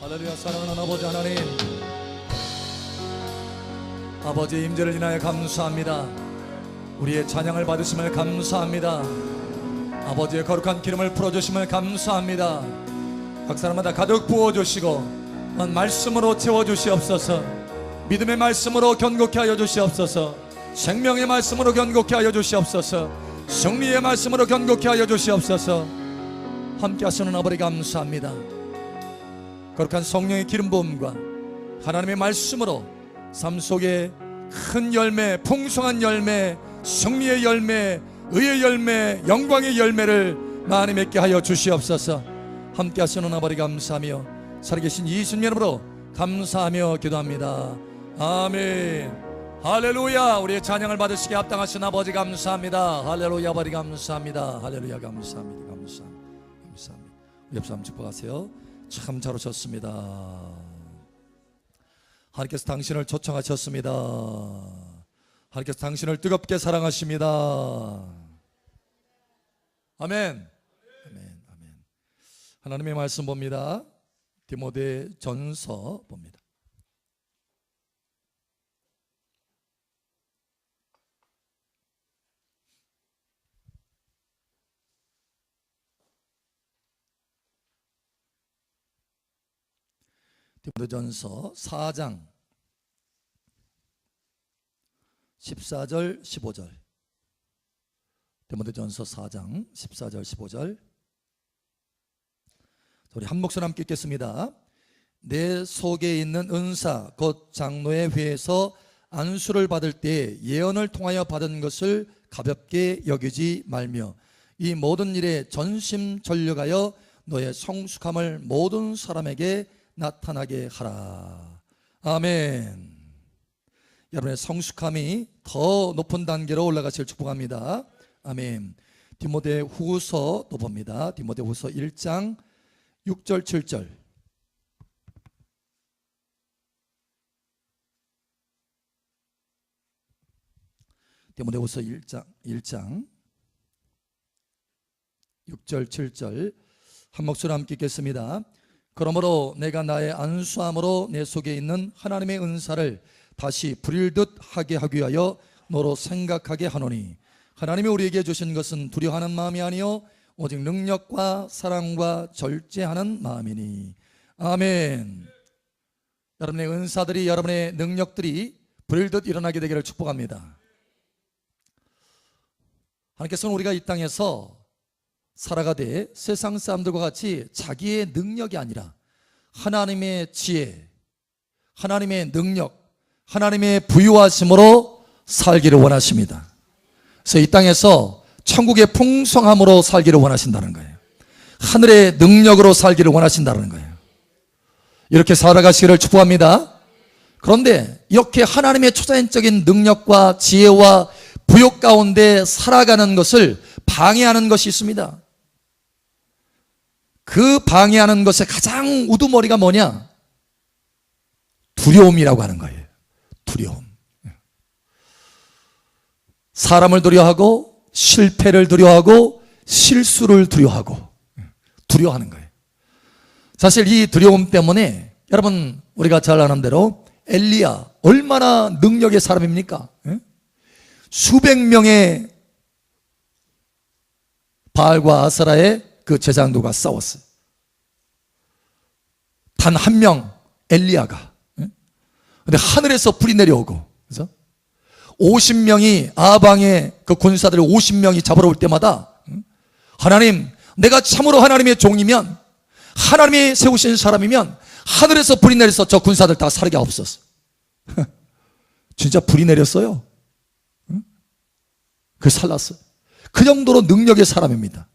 할렐루야. 사랑하는 아버지 하나님, 아버지의 임재를 인하여 감사합니다. 우리의 찬양을 받으심을 감사합니다. 아버지의 거룩한 기름을 풀어주심을 감사합니다. 각 사람마다 가득 부어주시고 말씀으로 채워주시옵소서. 믿음의 말씀으로 견고케 하여 주시옵소서. 생명의 말씀으로 견고케 하여 주시옵소서. 승리의 말씀으로 견고케 하여 주시옵소서. 함께 하시는 아버지 감사합니다. 거룩한 성령의 기름 부음과 하나님의 말씀으로 삶 속에 큰 열매, 풍성한 열매, 승리의 열매, 의의 열매, 영광의 열매를 많이 맺게 하여 주시옵소서. 함께 하시는 아버지 감사하며 살아계신 예수님 이름으로 감사하며 기도합니다. 아멘. 할렐루야. 우리의 찬양을 받으시기에 합당하신 아버지 감사합니다. 할렐루야. 아버지 감사합니다. 할렐루야. 감사합니다. 감사합니다. 감사합니다. 옆 사람 축복하세요. 참 잘 오셨습니다. 하나님께서 당신을 초청하셨습니다. 하나님께서 당신을 뜨겁게 사랑하십니다. 아멘. 아멘. 아멘. 하나님의 말씀 봅니다. 디모데전서 봅니다. 디모데전서 4장 14절 15절. 디모데전서 4장 14절 15절. 우리 한 목소리 함께 읽겠습니다. 내 속에 있는 은사 곧 장로의 회에서 안수를 받을 때 예언을 통하여 받은 것을 가볍게 여기지 말며 이 모든 일에 전심전력하여 너의 성숙함을 모든 사람에게 나타나게 하라. 아멘. 여러분의 성숙함이 더 높은 단계로 올라가실 축복합니다. 아멘. 디모데후서도 봅니다. 디모데후서 1장 6절 7절. 디모데후서 1장 6절 7절 한 목소리 함께 읽겠습니다. 그러므로 내가 나의 안수함으로 내 속에 있는 하나님의 은사를 다시 부릴듯 하게 하기 위하여 너로 생각하게 하노니 하나님이 우리에게 주신 것은 두려워하는 마음이 아니요 오직 능력과 사랑과 절제하는 마음이니. 아멘. 여러분의 은사들이, 여러분의 능력들이 부릴듯 일어나게 되기를 축복합니다. 하나님께서는 우리가 이 땅에서 살아가되 세상 사람들과 같이 자기의 능력이 아니라 하나님의 지혜, 하나님의 능력, 하나님의 부유하심으로 살기를 원하십니다. 그래서 이 땅에서 천국의 풍성함으로 살기를 원하신다는 거예요. 하늘의 능력으로 살기를 원하신다는 거예요. 이렇게 살아가시기를 축복합니다. 그런데 이렇게 하나님의 초자연적인 능력과 지혜와 부욕 가운데 살아가는 것을 방해하는 것이 있습니다. 그 방해하는 것의 가장 우두머리가 뭐냐? 두려움이라고 하는 거예요. 두려움. 사람을 두려워하고 실패를 두려워하고 실수를 두려워하는 거예요. 사실 이 두려움 때문에 여러분 우리가 잘 아는 대로 엘리야 얼마나 능력의 사람입니까? 수백 명의 바알과 아세라의 그 제장들과 싸웠어요. 단 한 명 엘리야가. 근데 하늘에서 불이 내려오고, 그래서 50명이 아방의 그 군사들 50명이 잡으러 올 때마다 하나님, 내가 참으로 하나님의 종이면, 하나님이 세우신 사람이면 하늘에서 불이 내려서 저 군사들 다 살게 하옵소서. 진짜 불이 내렸어요. 그 살랐어요. 그 정도로 능력의 사람입니다.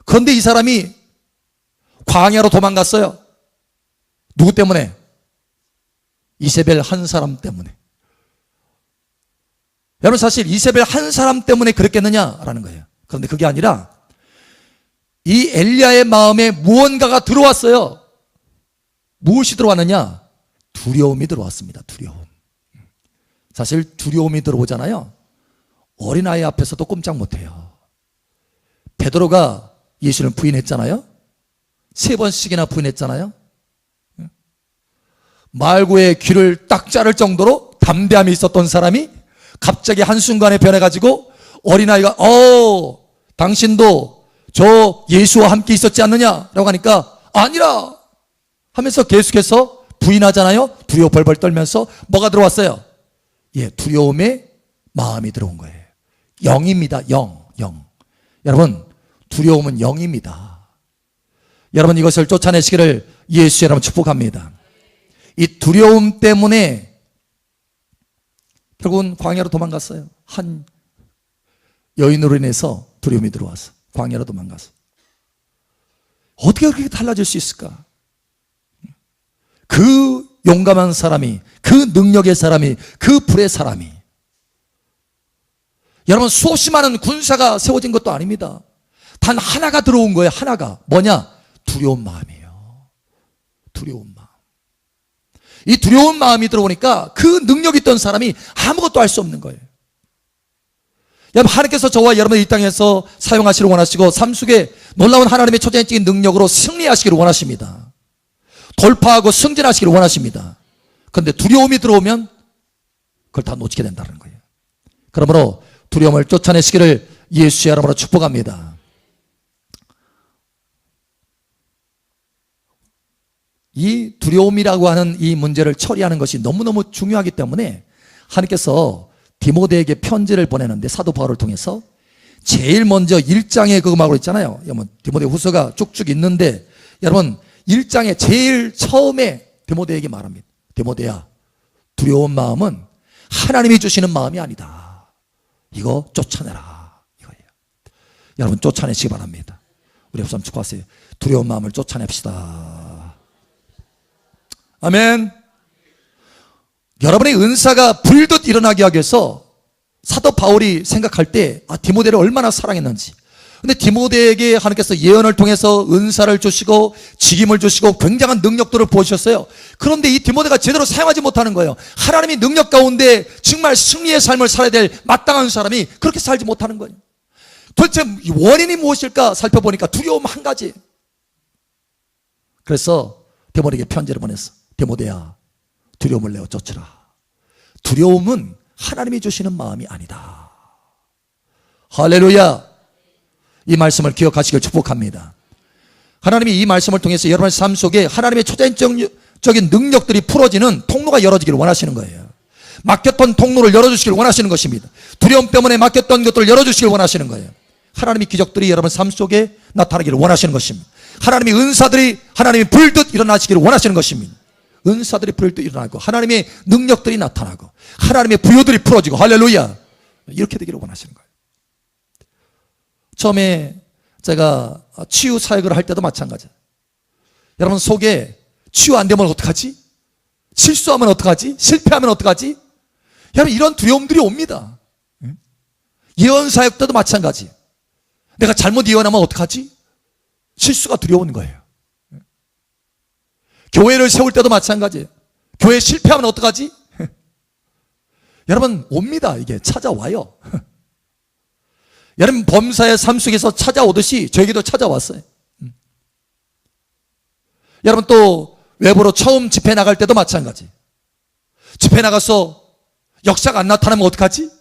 그런데 이 사람이 광야로 도망갔어요. 누구 때문에? 이세벨 한 사람 때문에. 여러분 사실 이세벨 한 사람 때문에 그랬겠느냐라는 거예요. 그런데 그게 아니라 이 엘리야의 마음에 무언가가 들어왔어요. 무엇이 들어왔느냐? 두려움이 들어왔습니다. 두려움. 사실 두려움이 들어오잖아요. 어린아이 앞에서도 꼼짝 못해요. 베드로가 예수를 부인했잖아요. 3번씩이나 부인했잖아요. 말고의 귀를 딱 자를 정도로 담대함이 있었던 사람이 갑자기 한순간에 변해가지고 어린아이가 당신도 저 예수와 함께 있었지 않느냐 라고 하니까 아니라 하면서 계속해서 부인하잖아요. 두려워 벌벌 떨면서 뭐가 들어왔어요? 예, 두려움의 마음이 들어온 거예요. 영입니다. 영. 여러분, 두려움은 영입니다. 여러분, 이것을 쫓아내시기를 예수의 이름으로 축복합니다. 이 두려움 때문에 결국은 광야로 도망갔어요. 한 여인으로 인해서 두려움이 들어와서 광야로 도망갔어. 어떻게 그렇게 달라질 수 있을까? 그 용감한 사람이, 그 능력의 사람이, 그 불의 사람이, 여러분, 수없이 많은 군사가 세워진 것도 아닙니다. 단 하나가 들어온 거예요. 하나가 뭐냐? 두려운 마음이에요. 두려운 마음. 이 두려운 마음이 들어오니까 그 능력 있던 사람이 아무것도 할 수 없는 거예요. 여러분, 하나님께서 저와 여러분을 이 땅에서 사용하시기를 원하시고 삶 속에 놀라운 하나님의 초자연적인 능력으로 승리하시기를 원하십니다. 돌파하고 승진하시기를 원하십니다. 그런데 두려움이 들어오면 그걸 다 놓치게 된다는 거예요. 그러므로 두려움을 쫓아내시기를 예수의 이름으로 축복합니다. 이 두려움이라고 하는 이 문제를 처리하는 것이 너무너무 중요하기 때문에 하나님께서 디모데에게 편지를 보내는데 사도 바울을 통해서 제일 먼저 1장에 그거 말고 있잖아요. 디모데 후서가 쭉쭉 있는데 여러분 1장에 제일 처음에 디모데에게 말합니다. 디모데야, 두려운 마음은 하나님이 주시는 마음이 아니다. 이거 쫓아내라. 이거예요. 여러분 쫓아내시기 바랍니다. 우리 옆 사람 축복하세요. 두려운 마음을 쫓아냅시다. 아멘. 여러분의 은사가 불듯 일어나게 하기 위해서 사도 바울이 생각할 때 디모데를 얼마나 사랑했는지. 근데 디모데에게 하나님께서 예언을 통해서 은사를 주시고 직임을 주시고 굉장한 능력들을 보여주셨어요. 그런데 이 디모데가 제대로 사용하지 못하는 거예요. 하나님이 능력 가운데 정말 승리의 삶을 살아야 될 마땅한 사람이 그렇게 살지 못하는 거예요. 도대체 원인이 무엇일까 살펴보니까 두려움 한 가지. 그래서 디모데에게 편지를 보냈어. 디모데야, 두려움을 내어 쫓으라. 두려움은 하나님이 주시는 마음이 아니다. 할렐루야. 이 말씀을 기억하시길 축복합니다. 하나님이 이 말씀을 통해서 여러분의 삶 속에 하나님의 초자연적인 능력들이 풀어지는 통로가 열어지기를 원하시는 거예요. 막혔던 통로를 열어주시길 원하시는 것입니다. 두려움 때문에 막혔던 것들을 열어주시길 원하시는 거예요. 하나님의 기적들이 여러분 삶 속에 나타나기를 원하시는 것입니다. 하나님의 은사들이 하나님이 불듯 일어나시기를 원하시는 것입니다. 은사들이 불듯 일어나고 하나님의 능력들이 나타나고 하나님의 부여들이 풀어지고 할렐루야, 이렇게 되기를 원하시는 거예요. 처음에 제가 치유 사역을 할 때도 마찬가지예요. 여러분 속에 치유 안 되면 어떡하지? 실수하면 어떡하지? 실패하면 어떡하지? 여러분 이런 두려움들이 옵니다. 예언 사역 때도 마찬가지. 내가 잘못 예언하면 어떡하지? 실수가 두려운 거예요. 교회를 세울 때도 마찬가지예요. 교회 실패하면 어떡하지? 여러분 옵니다. 이게 찾아와요. 여러분 범사의 삶 속에서 찾아오듯이 저에게도 찾아왔어요. 여러분 또 외부로 처음 집회 나갈 때도 마찬가지. 집회 나가서 역사가 안 나타나면 어떡하지?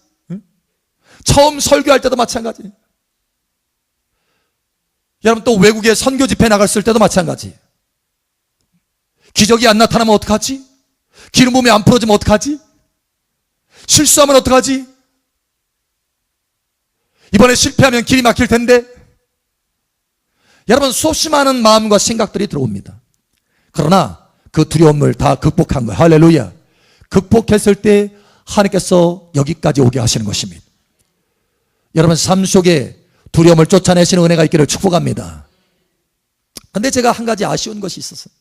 처음 설교할 때도 마찬가지. 여러분 또 외국에 선교 집회 나갔을 때도 마찬가지. 기적이 안 나타나면 어떡하지? 기름 부음이 안 풀어지면 어떡하지? 실수하면 어떡하지? 이번에 실패하면 길이 막힐 텐데. 여러분 수없이 많은 마음과 생각들이 들어옵니다. 그러나 그 두려움을 다 극복한 거예요. 할렐루야. 극복했을 때 하나님께서 여기까지 오게 하시는 것입니다. 여러분 삶 속에 두려움을 쫓아내시는 은혜가 있기를 축복합니다. 그런데 제가 한 가지 아쉬운 것이 있었어요.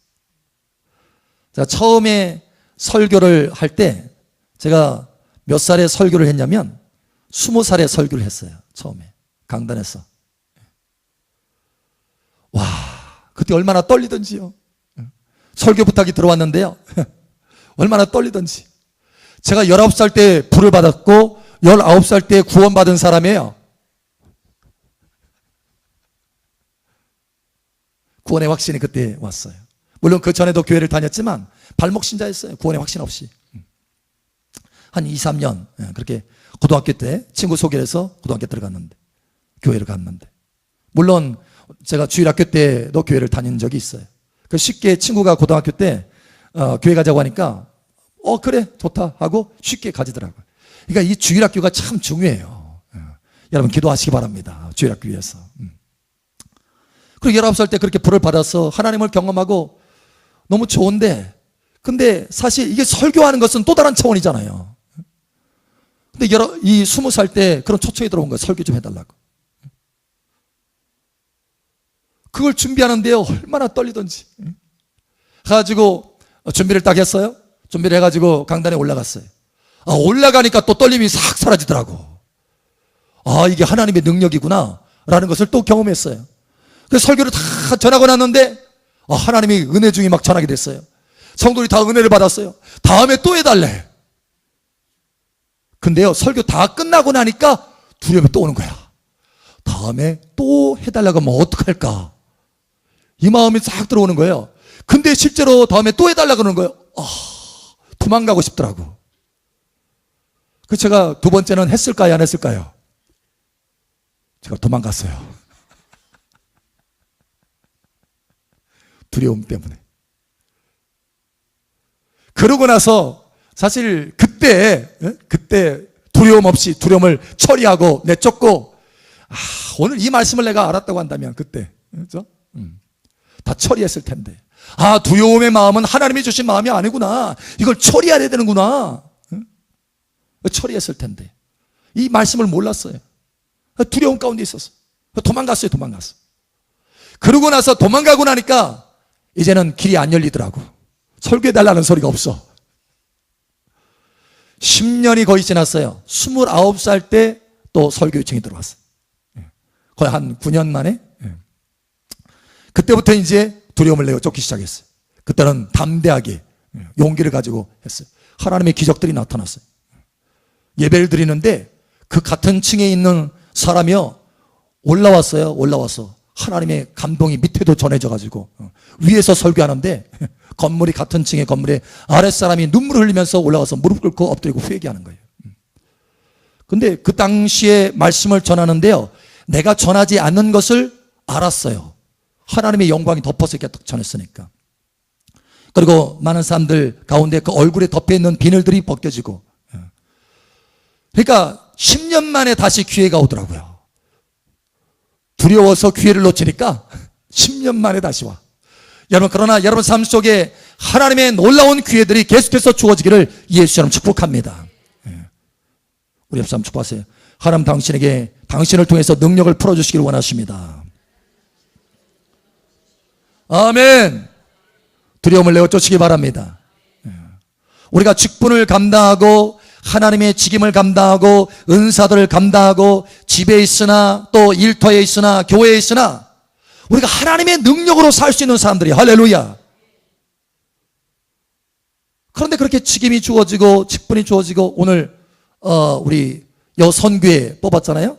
제가 처음에 설교를 할 때 제가 몇 살에 설교를 했냐면 20살에 설교를 했어요. 처음에 강단에서. 와, 그때 얼마나 떨리던지요. 설교 부탁이 들어왔는데요. 얼마나 떨리던지. 제가 19살 때 불을 받았고 19살 때 구원받은 사람이에요. 구원의 확신이 그때 왔어요. 물론 그 전에도 교회를 다녔지만 발목 신자였어요. 구원의 확신 없이. 한 2, 3년 그렇게 고등학교 때 친구 소개를 해서 고등학교 들어갔는데, 교회를 갔는데, 물론 제가 주일학교 때도 교회를 다닌 적이 있어요. 그 쉽게 친구가 고등학교 때 교회 가자고 하니까 그래 좋다 하고 쉽게 가지더라고요. 그러니까 이 주일학교가 참 중요해요. 여러분 기도하시기 바랍니다. 주일학교 위해서. 그리고 19살 때 그렇게 불을 받아서 하나님을 경험하고 너무 좋은데, 근데 사실 이게 설교하는 것은 또 다른 차원이잖아요. 근데 이 20살 때 그런 초청이 들어온 거예요. 설교 좀 해달라고. 그걸 준비하는데요, 얼마나 떨리던지. 가지고 준비를 딱 했어요. 준비를 해가지고 강단에 올라갔어요. 올라가니까 또 떨림이 싹 사라지더라고. 이게 하나님의 능력이구나 라는 것을 또 경험했어요. 그래서 설교를 다 전하고 났는데 하나님이 은혜 중에 막 전하게 됐어요. 성도들이 다 은혜를 받았어요. 다음에 또 해달래. 근데요, 설교 다 끝나고 나니까 두려움이 또 오는 거야. 다음에 또 해달라고 하면 어떡할까, 이 마음이 싹 들어오는 거예요. 근데 실제로 다음에 또 해달라고 하는 거예요. 도망가고 싶더라고. 그래서 제가 두 번째는 했을까요, 안 했을까요? 제가 도망갔어요. 두려움 때문에. 그러고 나서 사실 그때 두려움 없이 두려움을 처리하고 내쫓고, 오늘 이 말씀을 내가 알았다고 한다면 그때, 그렇죠? 다 처리했을 텐데. 두려움의 마음은 하나님이 주신 마음이 아니구나, 이걸 처리해야 되는구나, 처리했을 텐데 이 말씀을 몰랐어요. 두려움 가운데 있었어. 도망갔어요. 그러고 나서 도망가고 나니까 이제는 길이 안 열리더라고. 설교해달라는 소리가 없어. 10년이 거의 지났어요. 29살 때 또 설교 요청이 들어왔어요. 거의 한 9년 만에. 그때부터 이제 두려움을 내쫓기 시작했어요. 그때는 담대하게 용기를 가지고 했어요. 하나님의 기적들이 나타났어요. 예배를 드리는데 그 같은 층에 있는 사람이요, 올라와서 하나님의 감동이 밑에도 전해져 가지고 위에서 설교하는데 건물이 같은 층의 건물에 아랫사람이 눈물을 흘리면서 올라와서 무릎 꿇고 엎드리고 회개하는 거예요. 근데 그 당시에 말씀을 전하는데요, 내가 전하지 않는 것을 알았어요. 하나님의 영광이 덮어서 이렇게 딱 전했으니까. 그리고 많은 사람들 가운데 그 얼굴에 덮여있는 비늘들이 벗겨지고, 그러니까 10년 만에 다시 기회가 오더라고요. 두려워서 기회를 놓치니까 10년 만에 다시 와. 여러분, 그러나 여러분 삶 속에 하나님의 놀라운 기회들이 계속해서 주어지기를 예수처럼 축복합니다. 우리 옆 사람 축복하세요. 하나님 당신에게, 당신을 통해서 능력을 풀어주시기를 원하십니다. 아멘. 두려움을 내어쫓기 바랍니다. 우리가 직분을 감당하고 하나님의 직임을 감당하고 은사들을 감당하고 집에 있으나 또 일터에 있으나 교회에 있으나 우리가 하나님의 능력으로 살 수 있는 사람들이, 할렐루야. 그런데 그렇게 직임이 주어지고 직분이 주어지고 오늘 우리 여선교회 뽑았잖아요.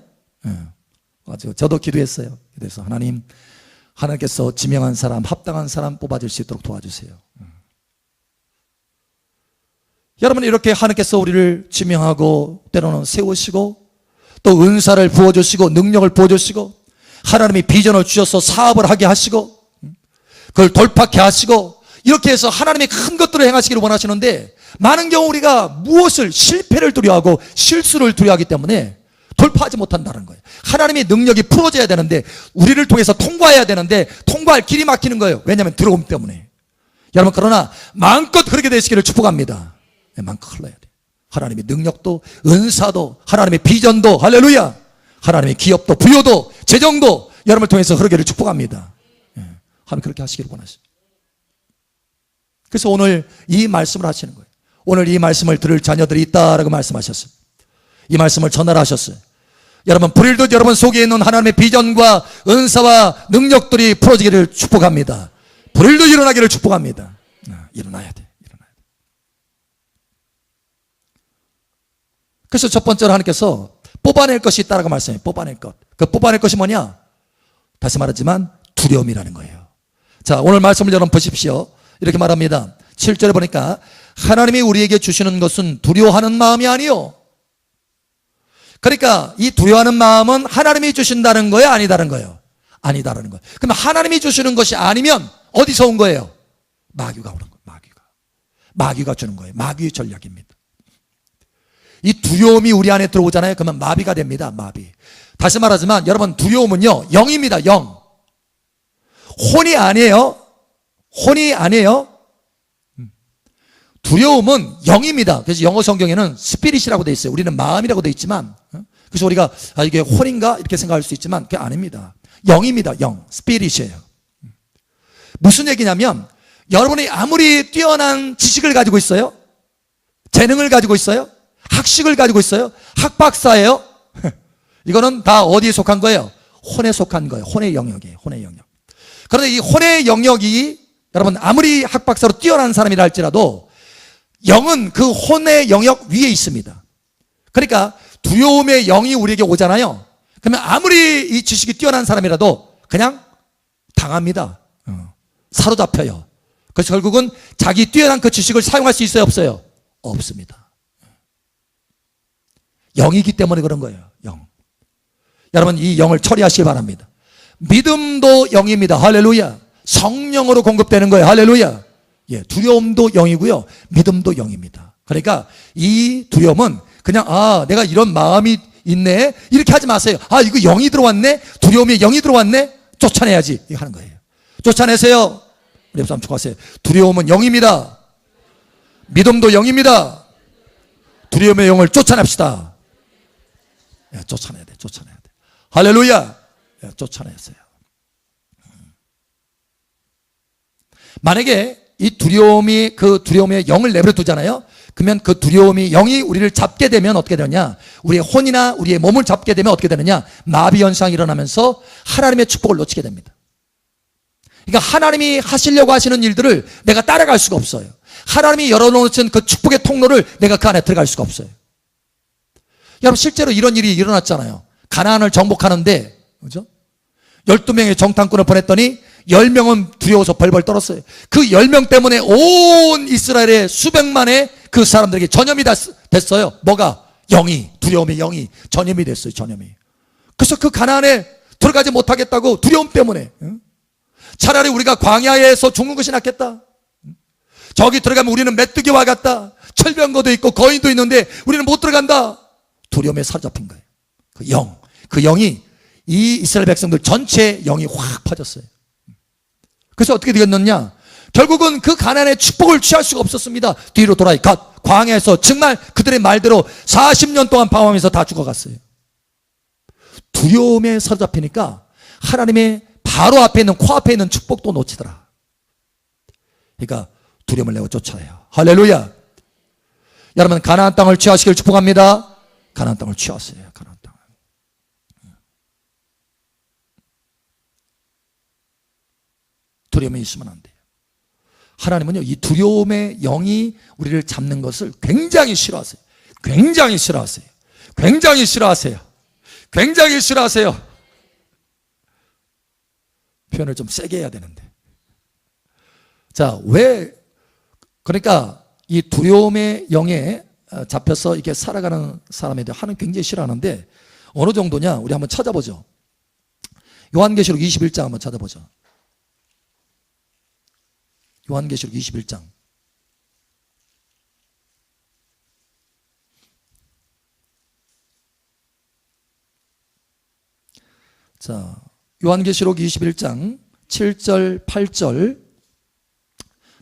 맞아요. 저도 기도했어요. 그래서 하나님께서 지명한 사람, 합당한 사람 뽑아줄 수 있도록 도와주세요. 여러분, 이렇게 하나님께서 우리를 지명하고 때로는 세우시고 또 은사를 부어주시고 능력을 부어주시고 하나님이 비전을 주셔서 사업을 하게 하시고 그걸 돌파케 하시고 이렇게 해서 하나님이 큰 것들을 행하시기를 원하시는데, 많은 경우 우리가 실패를 두려워하고 실수를 두려워하기 때문에 돌파하지 못한다는 거예요. 하나님의 능력이 풀어져야 되는데, 우리를 통해서 통과해야 되는데 통과할 길이 막히는 거예요. 왜냐하면 두려움 때문에. 여러분, 그러나 마음껏 그렇게 되시기를 축복합니다. 마음껏 흘러야 돼요. 하나님의 능력도 은사도 하나님의 비전도, 할렐루야, 하나님의 기업도 부여도 재정도 여러분을 통해서 흐르기를 축복합니다. 하나님 그렇게 하시기를 원하십니다. 그래서 오늘 이 말씀을 하시는 거예요. 오늘 이 말씀을 들을 자녀들이 있다라고 말씀하셨어요. 이 말씀을 전달하셨어요. 여러분, 불일도 여러분 속에 있는 하나님의 비전과 은사와 능력들이 풀어지기를 축복합니다. 불일도 일어나기를 축복합니다. 일어나야 돼. 그래서 첫 번째로 하나님께서 뽑아낼 것이 있다라고 말씀해요. 뽑아낼 것. 그 뽑아낼 것이 뭐냐? 다시 말하지만 두려움이라는 거예요. 자, 오늘 말씀을 여러분 보십시오. 이렇게 말합니다. 7절에 보니까 하나님이 우리에게 주시는 것은 두려워하는 마음이 아니요. 그러니까 이 두려워하는 마음은 하나님이 주신다는 거예요, 아니다는 거예요? 아니다라는 거예요. 그럼 하나님이 주시는 것이 아니면 어디서 온 거예요? 마귀가 오는 거예요. 마귀가 주는 거예요. 마귀의 전략입니다. 이 두려움이 우리 안에 들어오잖아요. 그러면 마비가 됩니다. 마비. 다시 말하지만 여러분, 두려움은요, 영입니다. 영. 혼이 아니에요. 혼이 아니에요. 두려움은 영입니다. 그래서 영어 성경에는 스피릿이라고 되어 있어요. 우리는 마음이라고 되어 있지만, 그래서 우리가 이게 혼인가 이렇게 생각할 수 있지만 그게 아닙니다. 영입니다. 영. 스피릿이에요. 무슨 얘기냐면 여러분이 아무리 뛰어난 지식을 가지고 있어요, 재능을 가지고 있어요, 학식을 가지고 있어요, 학박사예요, 이거는 다 어디에 속한 거예요? 혼에 속한 거예요. 혼의 영역이에요. 혼의 영역. 그런데 이 혼의 영역이 여러분 아무리 학박사로 뛰어난 사람이라 할지라도 영은 그 혼의 영역 위에 있습니다. 그러니까 두려움의 영이 우리에게 오잖아요. 그러면 아무리 이 지식이 뛰어난 사람이라도 그냥 당합니다. 사로잡혀요. 그래서 결국은 자기 뛰어난 그 지식을 사용할 수 있어요, 없어요? 없습니다. 영이기 때문에 그런 거예요. 영. 여러분, 이 영을 처리하시기 바랍니다. 믿음도 영입니다. 할렐루야. 성령으로 공급되는 거예요. 할렐루야. 예, 두려움도 영이고요, 믿음도 영입니다. 그러니까 이 두려움은 그냥 내가 이런 마음이 있네 이렇게 하지 마세요. 이거 영이 들어왔네, 두려움이 영이 들어왔네, 쫓아내야지 이거 하는 거예요. 쫓아내세요. 우리 옆 사람 축하하세요. 두려움은 영입니다. 믿음도 영입니다. 두려움의 영을 쫓아냅시다. 예, 쫓아내야 돼. 쫓아내야 돼. 할렐루야. 예, 쫓아내세요. 만약에 이 두려움이 그 두려움의 영을 내버려 두잖아요. 그러면 그 두려움이 영이 우리를 잡게 되면 어떻게 되느냐, 우리의 혼이나 우리의 몸을 잡게 되면 어떻게 되느냐, 마비 현상이 일어나면서 하나님의 축복을 놓치게 됩니다. 그러니까 하나님이 하시려고 하시는 일들을 내가 따라갈 수가 없어요. 하나님이 열어놓으신 그 축복의 통로를 내가 그 안에 들어갈 수가 없어요. 여러분, 실제로 이런 일이 일어났잖아요. 가나안을 정복하는데, 그죠? 12명의 정탐꾼을 보냈더니 10명은 두려워서 벌벌 떨었어요. 그 10명 때문에 온 이스라엘의 수백만의 그 사람들에게 전염이 됐어요. 뭐가? 영이, 두려움의 영이 전염이 됐어요. 전염이. 그래서 그 가나안에 들어가지 못하겠다고, 두려움 때문에. 차라리 우리가 광야에서 죽는 것이 낫겠다. 저기 들어가면 우리는 메뚜기와 같다. 철병거도 있고 거인도 있는데 우리는 못 들어간다. 두려움에 사로잡힌 거예요. 그 영, 그 영이 이 이스라엘 백성들 전체의 영이 확 퍼졌어요. 그래서 어떻게 되겠느냐, 결국은 그 가나안의 축복을 취할 수가 없었습니다. 뒤로 돌아이 갓 광야에서 정말 그들의 말대로 40년 동안 방황하면서 다 죽어갔어요. 두려움에 사로잡히니까 하나님의 바로 앞에 있는, 코앞에 있는 축복도 놓치더라. 그러니까 두려움을 내고 쫓아내요. 할렐루야. 여러분, 가나안 땅을 취하시길 축복합니다. 가나안 땅을 취하세요. 가나안 땅을. 두려움이 있으면 안 돼요. 하나님은요, 이 두려움의 영이 우리를 잡는 것을 굉장히 싫어하세요. 굉장히 싫어하세요. 굉장히 싫어하세요. 굉장히 싫어하세요. 표현을 좀 세게 해야 되는데. 자, 그러니까 이 두려움의 영에 잡혀서 이렇게 살아가는 사람에 대해 하는 굉장히 싫어하는데, 어느 정도냐, 우리 한번 찾아보죠. 요한계시록 21장 한번 찾아보죠. 요한계시록 21장. 자, 요한계시록 21장 7절 8절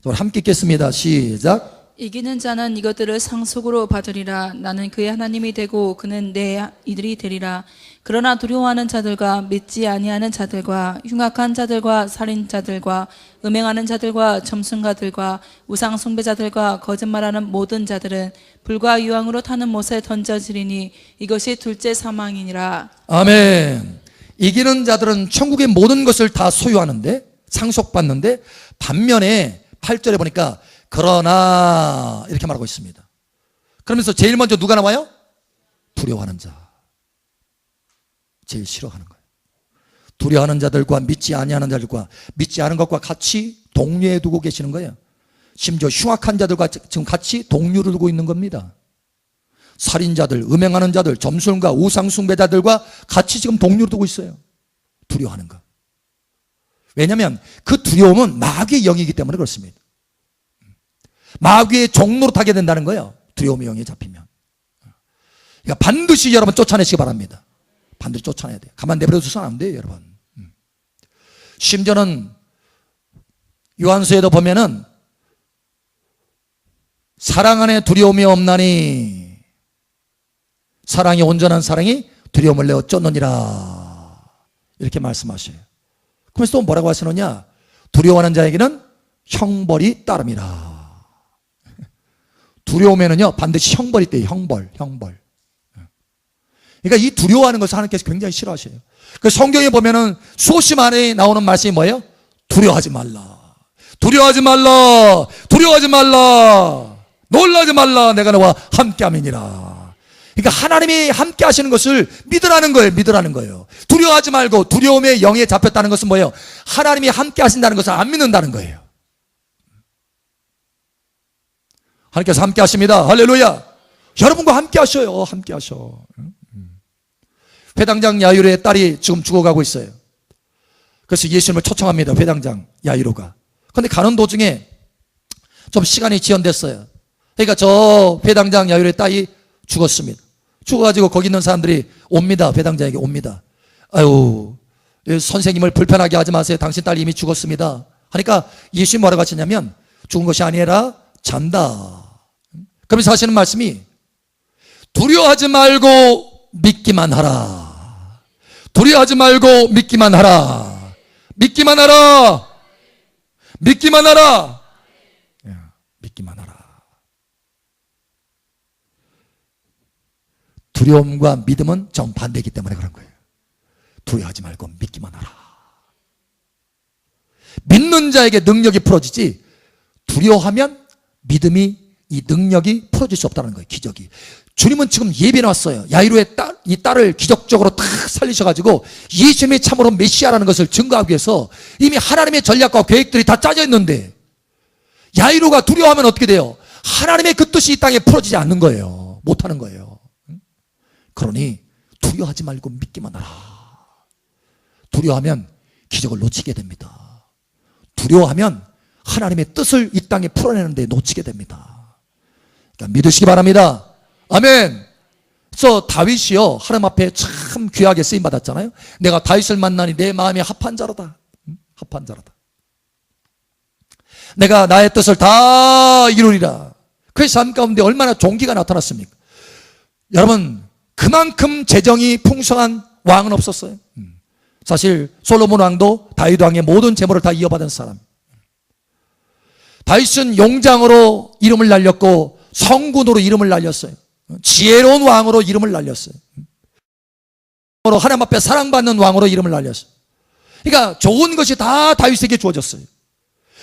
함께 읽겠습니다. 시작. 이기는 자는 이것들을 상속으로 받으리라. 나는 그의 하나님이 되고 그는 내 이들이 되리라. 그러나 두려워하는 자들과 믿지 아니하는 자들과 흉악한 자들과 살인자들과 음행하는 자들과 점순가들과 우상 숭배자들과 거짓말하는 모든 자들은 불과 유황으로 타는 못에 던져지리니 이것이 둘째 사망이니라. 아멘. 이기는 자들은 천국의 모든 것을 다 소유하는데, 상속받는데, 반면에 8절에 보니까 그러나 이렇게 말하고 있습니다. 그러면서 제일 먼저 누가 나와요? 두려워하는 자. 제일 싫어하는 거예요. 두려워하는 자들과 믿지 아니하는 자들과 믿지 않은 것과 같이 동료에 두고 계시는 거예요. 심지어 흉악한 자들과 지금 같이 동류를 두고 있는 겁니다. 살인자들, 음행하는 자들, 점술가, 우상숭배자들과 같이 지금 동류를 두고 있어요. 두려워하는 것. 왜냐하면 그 두려움은 마귀의 영이기 때문에 그렇습니다. 마귀의 종로로 타게 된다는 거예요. 두려움의 영에 잡히면. 그러니까 반드시 여러분 쫓아내시기 바랍니다. 반드시 쫓아내야 돼요. 가만 내버려 두서는 안 돼요, 여러분. 심지어는 요한서에도 보면은 사랑 안에 두려움이 없나니 사랑이 온전한 사랑이 두려움을 내어 쫓느니라 이렇게 말씀하셔요. 그러면서 또 뭐라고 하시느냐? 두려워하는 자에게는 형벌이 따름이라. 두려우면은요 반드시 형벌이 있대요. 형벌. 그러니까 이 두려워하는 것을 하나님께서 굉장히 싫어하셔요. 그 성경에 보면은 수없이 많이 나오는 말씀이 뭐예요? 두려워하지 말라. 두려워하지 말라. 두려워하지 말라. 놀라지 말라. 내가 너와 함께함이니라. 그러니까 하나님이 함께 하시는 것을 믿으라는 거예요. 믿으라는 거예요. 두려워하지 말고 두려움의 영에 잡혔다는 것은 뭐예요? 하나님이 함께 하신다는 것을 안 믿는다는 거예요. 하나님께서 함께 하십니다. 할렐루야. 여러분과 함께 하셔요. 함께 하셔. 회당장 야이로의 딸이 지금 죽어가고 있어요. 그래서 예수님을 초청합니다. 회당장 야이로가. 그런데 가는 도중에 좀 시간이 지연됐어요. 그러니까 저 회당장 야이로의 딸이 죽었습니다. 죽어가지고 거기 있는 사람들이 옵니다. 회당장에게 옵니다. 아유, 선생님을 불편하게 하지 마세요. 당신 딸이 이미 죽었습니다. 하니까 예수님이 뭐라고 하시냐면 죽은 것이 아니라 잔다. 그러면서 하시는 말씀이 두려워하지 말고 믿기만 하라. 두려워하지 말고 믿기만 하라. 믿기만 하라. 믿기만 하라. 믿기만 하라. 두려움과 믿음은 정반대이기 때문에 그런 거예요. 두려워하지 말고 믿기만 하라. 믿는 자에게 능력이 풀어지지 두려워하면 믿음이 이 능력이 풀어질 수 없다는 거예요. 기적이. 주님은 지금 예배 나왔어요. 야이로의 딸, 이 딸을 기적적으로 탁 살리셔가지고 예수님이 참으로 메시아라는 것을 증거하기 위해서 이미 하나님의 전략과 계획들이 다 짜져 있는데 야이로가 두려워하면 어떻게 돼요? 하나님의 그 뜻이 이 땅에 풀어지지 않는 거예요. 못하는 거예요. 그러니 두려워하지 말고 믿기만 하라. 두려워하면 기적을 놓치게 됩니다. 두려워하면 하나님의 뜻을 이 땅에 풀어내는 데 놓치게 됩니다. 그러니까 믿으시기 바랍니다. 아멘. 그래서 다윗이요 하나님 앞에 참 귀하게 쓰임 받았잖아요. 내가 다윗을 만나니 내 마음이 합한 자로다. 합한 자로다. 내가 나의 뜻을 다 이루리라. 그의 삶 가운데 얼마나 종기가 나타났습니까? 여러분 그만큼 재정이 풍성한 왕은 없었어요. 사실 솔로몬 왕도 다윗 왕의 모든 재물을 다 이어받은 사람. 다윗은 용장으로 이름을 날렸고 성군으로 이름을 날렸어요. 지혜로운 왕으로 이름을 날렸어요. 하나님 앞에 사랑받는 왕으로 이름을 날렸어요. 그러니까 좋은 것이 다 다윗에게 주어졌어요.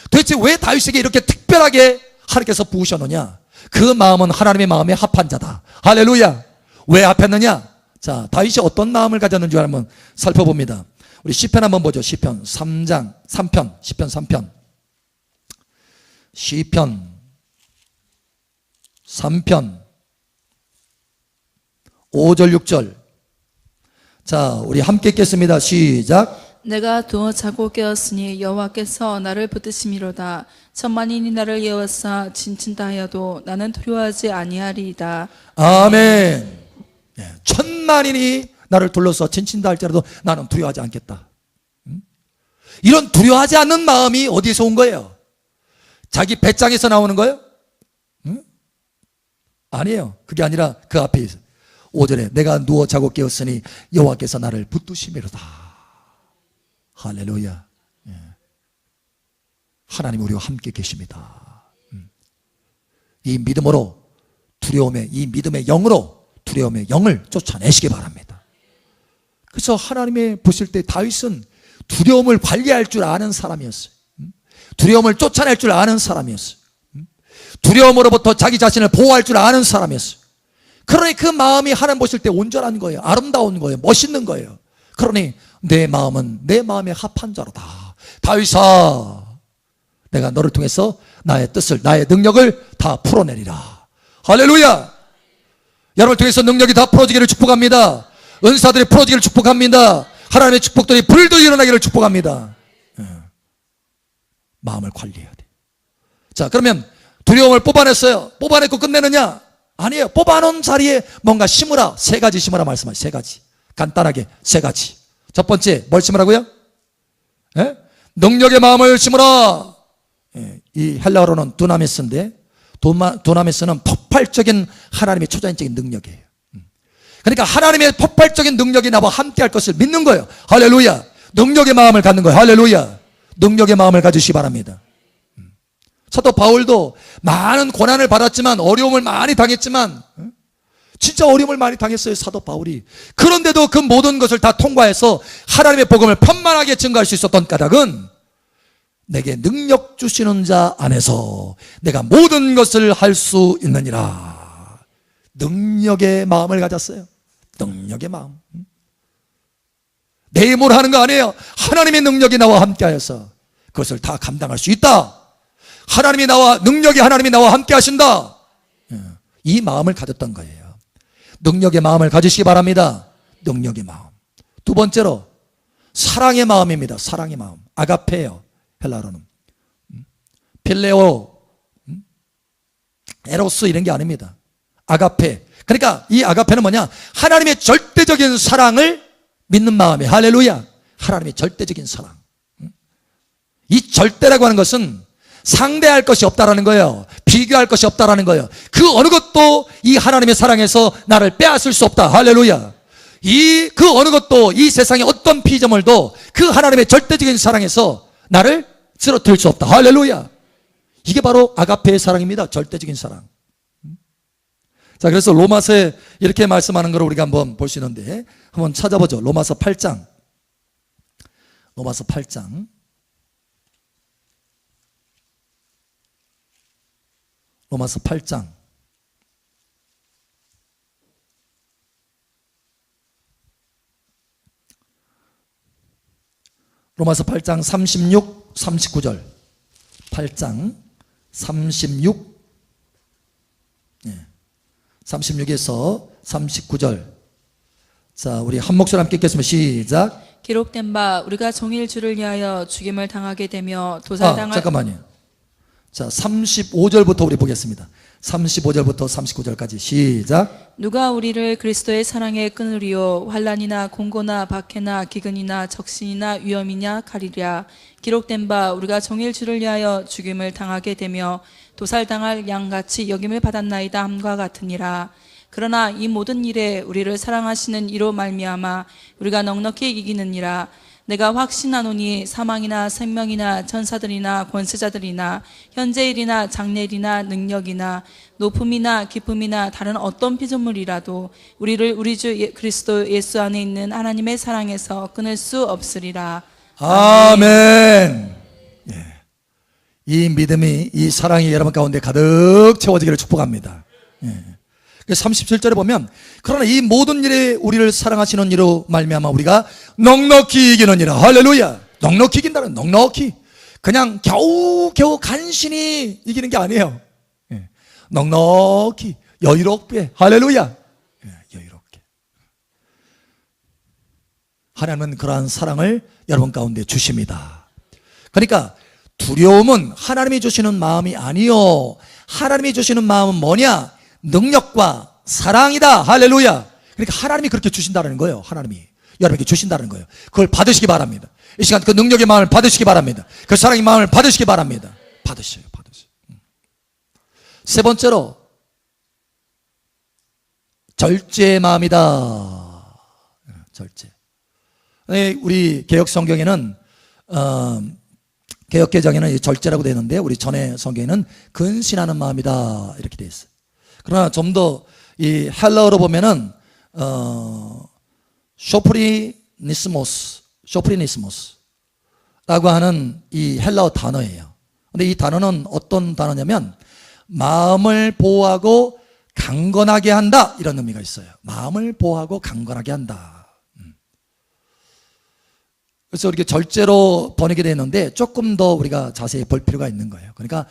도대체 왜 다윗에게 이렇게 특별하게 하나님께서 부으셨느냐? 그 마음은 하나님의 마음에 합한 자다. 할렐루야. 왜 합했느냐? 자, 다윗이 어떤 마음을 가졌는지 한번 살펴봅니다. 우리 시편 한번 보죠. 시편 3장 3편. 시편 3편. 시편 3편 5절 6절. 자, 우리 함께 읽겠습니다. 시작. 내가 두어 자고 깨었으니 여호와께서 나를 붙드심이로다. 천만인이 나를 예워싸 진친다 하여도 나는 두려워하지 아니하리이다. 아멘. 천만인이 나를 둘러서 진친다 할지라도 나는 두려워하지 않겠다. 이런 두려워하지 않는 마음이 어디에서 온 거예요? 자기 배짱에서 나오는 거예요? 아니에요. 그게 아니라 그 앞에 있어요. 5절에 내가 누워 자고 깨었으니 여호와께서 나를 붙드심이로다. 할렐루야. 하나님 우리와 함께 계십니다. 이 믿음으로 두려움의 이 믿음의 영으로 두려움의 영을 쫓아내시기 바랍니다. 그래서 하나님의 보실 때 다윗은 두려움을 관리할 줄 아는 사람이었어요. 두려움을 쫓아낼 줄 아는 사람이었어요. 두려움으로부터 자기 자신을 보호할 줄 아는 사람이었어요. 그러니 그 마음이 하나님 보실 때 온전한 거예요. 아름다운 거예요. 멋있는 거예요. 그러니 내 마음은 내 마음에 합한 자로다. 다윗아, 내가 너를 통해서 나의 뜻을, 나의 능력을 다 풀어내리라. 할렐루야. 여러분을 통해서 능력이 다 풀어지기를 축복합니다. 은사들이 풀어지기를 축복합니다. 하나님의 축복들이 불도 일어나기를 축복합니다. 마음을 관리해야 돼. 자, 그러면 두려움을 뽑아냈어요. 뽑아냈고 끝내느냐? 아니에요. 뽑아놓은 자리에 뭔가 심으라. 세 가지 심으라 말씀하시죠. 세 가지. 간단하게 세 가지. 첫 번째 뭘 심으라고요? 예? 능력의 마음을 심으라. 예, 이 헬라어로는 두나미스인데 두나미스는 폭발적인 하나님의 초자연적인 능력이에요. 그러니까 하나님의 폭발적인 능력이 나와 함께 할 것을 믿는 거예요. 할렐루야. 능력의 마음을 갖는 거예요. 할렐루야. 능력의 마음을 가지시기 바랍니다. 사도 바울도 많은 고난을 받았지만, 어려움을 많이 당했지만, 진짜 어려움을 많이 당했어요, 사도 바울이. 그런데도 그 모든 것을 다 통과해서 하나님의 복음을 편만하게 증거할 수 있었던 까닭은 내게 능력 주시는 자 안에서 내가 모든 것을 할 수 있느니라. 능력의 마음을 가졌어요. 능력의 마음. 내 힘으로 하는 거 아니에요. 하나님의 능력이 나와 함께 하여서 그것을 다 감당할 수 있다. 하나님이 나와 함께 하신다. 이 마음을 가졌던 거예요. 능력의 마음을 가지시기 바랍니다. 능력의 마음. 두 번째로 사랑의 마음입니다. 사랑의 마음. 아가페예요. 헬라어로는. 필레오, 에로스 이런 게 아닙니다. 아가페. 그러니까 이 아가페는 뭐냐? 하나님의 절대적인 사랑을 믿는 마음이에요. 할렐루야. 하나님의 절대적인 사랑. 이 절대라고 하는 것은 상대할 것이 없다라는 거예요. 비교할 것이 없다라는 거예요. 그 어느 것도 이 하나님의 사랑에서 나를 빼앗을 수 없다. 할렐루야. 그 어느 것도 이 세상의 어떤 피조물도 그 하나님의 절대적인 사랑에서 나를 쓰러뜨릴 수 없다. 할렐루야. 이게 바로 아가페의 사랑입니다. 절대적인 사랑. 자, 그래서 로마서에 이렇게 말씀하는 걸 우리가 한번 볼 수 있는데, 한번 찾아보죠. 로마서 8장. 로마서 8장. 로마서 8장. 로마서 8장 36, 39절. 8장 36, 36에서 39절. 자, 우리 한 목소리 함께 읽겠습니다. 시작. 기록된 바 우리가 종일 주를 위하여 죽임을 당하게 되며 도살당할 잠깐만요. 자, 35절부터 우리 보겠습니다. 35절부터 39절까지 시작. 누가 우리를 그리스도의 사랑에 끊으리요? 환난이나 공고나 박해나 기근이나 적신이나 위험이냐 가리랴. 기록된 바 우리가 종일 주를 위하여 죽임을 당하게 되며 도살당할 양같이 여김을 받았나이다 함과 같으니라. 그러나 이 모든 일에 우리를 사랑하시는 이로 말미암아 우리가 넉넉히 이기느니라. 내가 확신하노니 사망이나 생명이나 천사들이나 권세자들이나 현재일이나 장래일이나 능력이나 높음이나 깊음이나 다른 어떤 피조물이라도 우리를 우리 주 그리스도 예수 안에 있는 하나님의 사랑에서 끊을 수 없으리라. 아멘. 예. 이 믿음이, 이 사랑이 여러분 가운데 가득 채워지기를 축복합니다. 예. 37절에 보면, 그러나 이 모든 일에 우리를 사랑하시는 이로 말미암아 우리가 넉넉히 이기느니라. 할렐루야. 넉넉히 이긴다는, 넉넉히, 그냥 겨우겨우 간신히 이기는 게 아니에요. 예. 넉넉히 여유롭게. 할렐루야. 예, 여유롭게. 하나님은 그러한 사랑을 여러분 가운데 주십니다. 그러니까 두려움은 하나님이 주시는 마음이 아니요, 하나님이 주시는 마음은 뭐냐? 능력과 사랑이다. 할렐루야. 그러니까 하나님이 그렇게 주신다는 거예요. 하나님이 여러분에게 주신다는 거예요. 그걸 받으시기 바랍니다. 이 시간 그 능력의 마음을 받으시기 바랍니다. 그 사랑의 마음을 받으시기 바랍니다. 받으셔요. 세 번째로 절제의 마음이다. 절제. 우리 개혁 성경에는 개혁 개정에는 이 절제라고 되어 있는데, 우리 전의 성경에는 근신하는 마음이다 이렇게 되어 있어요. 그러나 좀 더 이 헬라어로 보면은 쇼프리니스모스라고 하는 이 헬라어 단어예요. 근데 이 단어는 어떤 단어냐면 마음을 보호하고 강건하게 한다 이런 의미가 있어요. 마음을 보호하고 강건하게 한다. 그래서 이렇게 절제로 번역이 되어 있는데 조금 더 우리가 자세히 볼 필요가 있는 거예요. 그러니까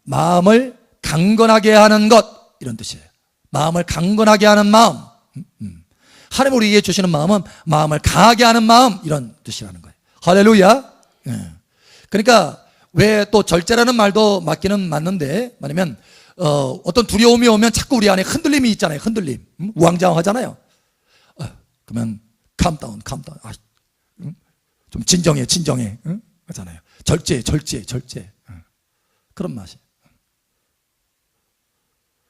마음을 강건하게 하는 것, 이런 뜻이에요. 마음을 강건하게 하는 마음. 하나님 우리에게 주시는 마음은 마음을 강하게 하는 마음, 이런 뜻이라는 거예요. 할렐루야. 그러니까 왜 또 절제라는 말도 맞기는 맞는데, 뭐냐면 어떤 두려움이 오면 자꾸 우리 안에 흔들림이 있잖아요. 흔들림. 우왕좌왕하잖아요. 그러면 calm down. 좀 진정해. 하잖아요. 절제. 그런 맛이.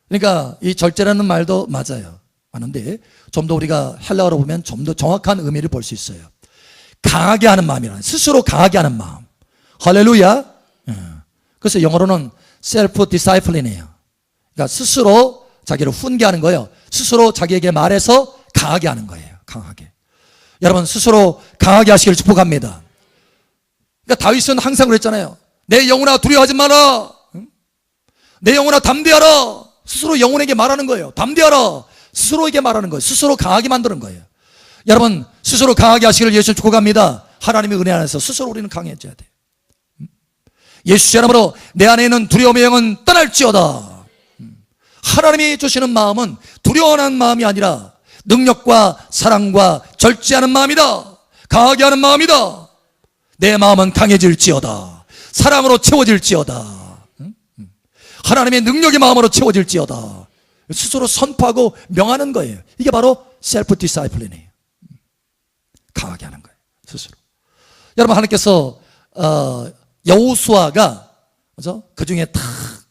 그러니까 이 절제라는 말도 맞아요. 맞는데 좀 더 우리가 헬라어로 보면 좀 더 정확한 의미를 볼 수 있어요. 강하게 하는 마음이라, 스스로 강하게 하는 마음. 할렐루야. 그래서 영어로는 self discipline이에요. 그러니까 스스로 자기를 훈계하는 거예요. 스스로 자기에게 말해서 강하게 하는 거예요. 강하게. 여러분 스스로 강하게 하시기를 축복합니다. 그러니까 다윗은 항상 그랬잖아요. 내 영혼아 두려워하지 마라. 내 영혼아 담대하라. 스스로 영혼에게 말하는 거예요. 담대하라. 스스로에게 말하는 거예요. 스스로 강하게 만드는 거예요. 여러분 스스로 강하게 하시기를 예수 축복합니다. 하나님의 은혜 안에서 스스로 우리는 강해져야 돼요. 예수 이름으로 내 안에 있는 두려움의 영은 떠날지어다. 하나님이 주시는 마음은 두려워하는 마음이 아니라 능력과 사랑과 절제하는 마음이다. 강하게 하는 마음이다. 내 마음은 강해질지어다. 사랑으로 채워질지어다. 하나님의 능력의 마음으로 채워질지어다. 스스로 선포하고 명하는 거예요. 이게 바로 셀프 디사이플린이에요. 강하게 하는 거예요. 스스로. 여러분 하나님께서 여호수아가 그 중에 다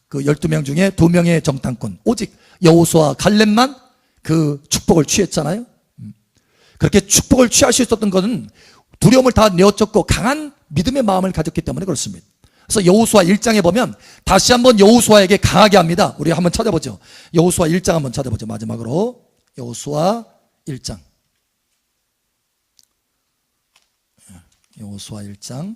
그 12명 중에 2명의 정탐꾼, 오직 여호수아 칼렙만 그 축복을 취했잖아요. 그렇게 축복을 취할 수 있었던 것은 두려움을 다 내어쫓고 강한 믿음의 마음을 가졌기 때문에 그렇습니다. 그래서 여호수아 1장에 보면 다시 한번 여호수아에게 강하게 합니다. 우리 한번 찾아보죠. 여호수아 1장 한번 찾아보죠. 마지막으로 여호수아 1장. 여호수아 1장.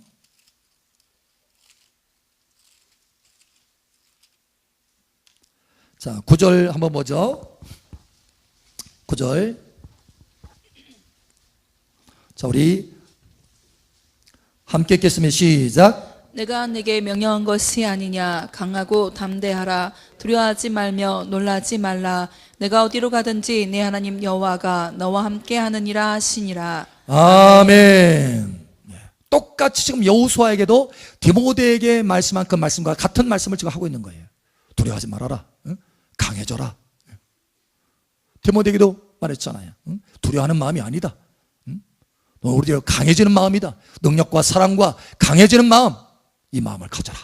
자, 9절 한번 보죠. 9절. 자, 우리 함께 읽겠습니다. 시작. 내가 네게 명령한 것이 아니냐. 강하고 담대하라. 두려워하지 말며 놀라지 말라. 내가 어디로 가든지 내 하나님 여호와가 너와 함께 하느니라 하시니라. 아멘. 똑같이 지금 여호수아에게도 디모데에게 말씀한 그 말씀과 같은 말씀을 지금 하고 있는 거예요. 두려워하지 말아라. 강해져라. 디모데에게도 말했잖아요. 두려워하는 마음이 아니다. 우리가 강해지는 마음이다. 능력과 사랑과 강해지는 마음, 이 마음을 가져라.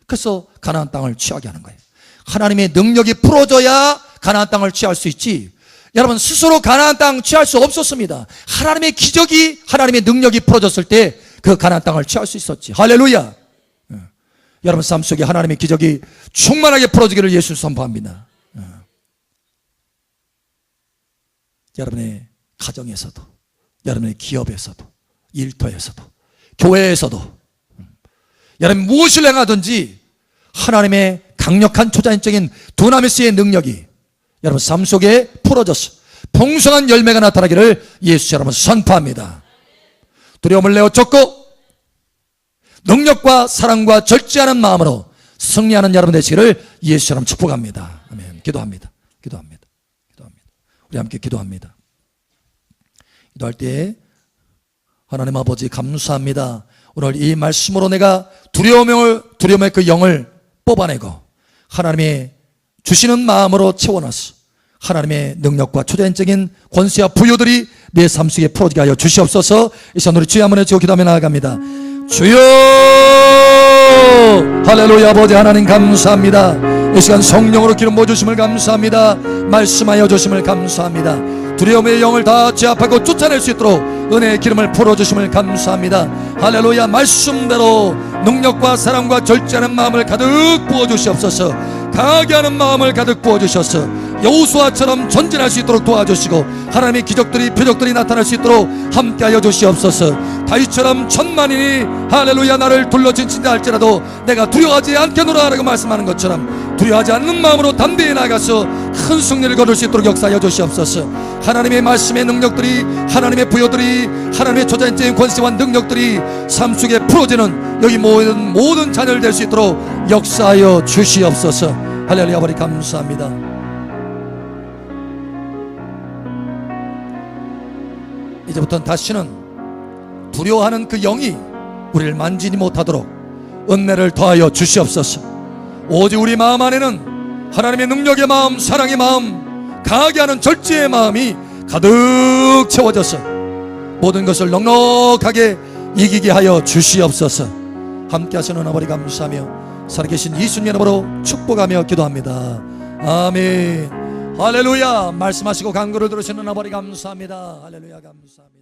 그래서 가나안 땅을 취하게 하는 거예요. 하나님의 능력이 풀어져야 가나안 땅을 취할 수 있지, 여러분 스스로 가나안 땅 취할 수 없었습니다. 하나님의 기적이, 하나님의 능력이 풀어졌을 때 그 가나안 땅을 취할 수 있었지. 할렐루야. 여러분 삶 속에 하나님의 기적이 충만하게 풀어지기를 예수 선포합니다. 여러분의 가정에서도, 여러분의 기업에서도, 일터에서도, 교회에서도, 여러분 무엇을 행하든지 하나님의 강력한 초자연적인 두나미스의 능력이 여러분 삶 속에 풀어져서 풍성한 열매가 나타나기를 예수 여러분 선포합니다. 두려움을 내어쫓고 능력과 사랑과 절제하는 마음으로 승리하는 여러분 되시기를 예수 여러분 축복합니다. 아멘. 기도합니다. 우리 함께 기도합니다. 기도할 때 하나님 아버지 감사합니다. 오늘 이 말씀으로 내가 두려움의 그 영을 뽑아내고 하나님의 주시는 마음으로 채워넣어서 하나님의 능력과 초자연적인 권세와 부요들이 내 삶 속에 풀어지게 하여 주시옵소서. 이 시간 우리 주여 한번 해주고 기도하며 나아갑니다. 주여, 할렐루야. 아버지 하나님 감사합니다. 이 시간 성령으로 기름 부어주심을 감사합니다. 말씀하여 주심을 감사합니다. 두려움의 영을 다 제압하고 쫓아낼 수 있도록 은혜의 기름을 풀어주심을 감사합니다. 할렐루야. 말씀대로 능력과 사랑과 절제하는 마음을 가득 부어주시옵소서. 강하게 하는 마음을 가득 부어주셔서 여호수아처럼 전진할 수 있도록 도와주시고 하나님의 기적들이 표적들이 나타날 수 있도록 함께하여 주시옵소서. 다윗처럼 천만인이 할렐루야 나를 둘러친다 할지라도 내가 두려워하지 않겠노라 라고 말씀하는 것처럼 두려워하지 않는 마음으로 담대히 나가서 큰 승리를 거둘 수 있도록 역사하여 주시옵소서. 하나님의 말씀의 능력들이, 하나님의 부여들이, 하나님의 초자연적인 권세와 능력들이 삶 속에 풀어지는 여기 모든 자녀를 될 수 있도록 역사하여 주시옵소서. 할렐루야. 아버지 감사합니다. 이제부터는 다시는 두려워하는 그 영이 우리를 만지지 못하도록 은혜를 더하여 주시옵소서. 오직 우리 마음 안에는 하나님의 능력의 마음, 사랑의 마음, 강하게 하는 절제의 마음이 가득 채워져서 모든 것을 넉넉하게 이기게 하여 주시옵소서. 함께 하시는 아버지 감사하며 살아계신 예수님 이름으로 축복하며 기도합니다. 아멘. 할렐루야. 말씀하시고 간구를 들으시는 아버지 감사합니다. 할렐루야 감사합니다.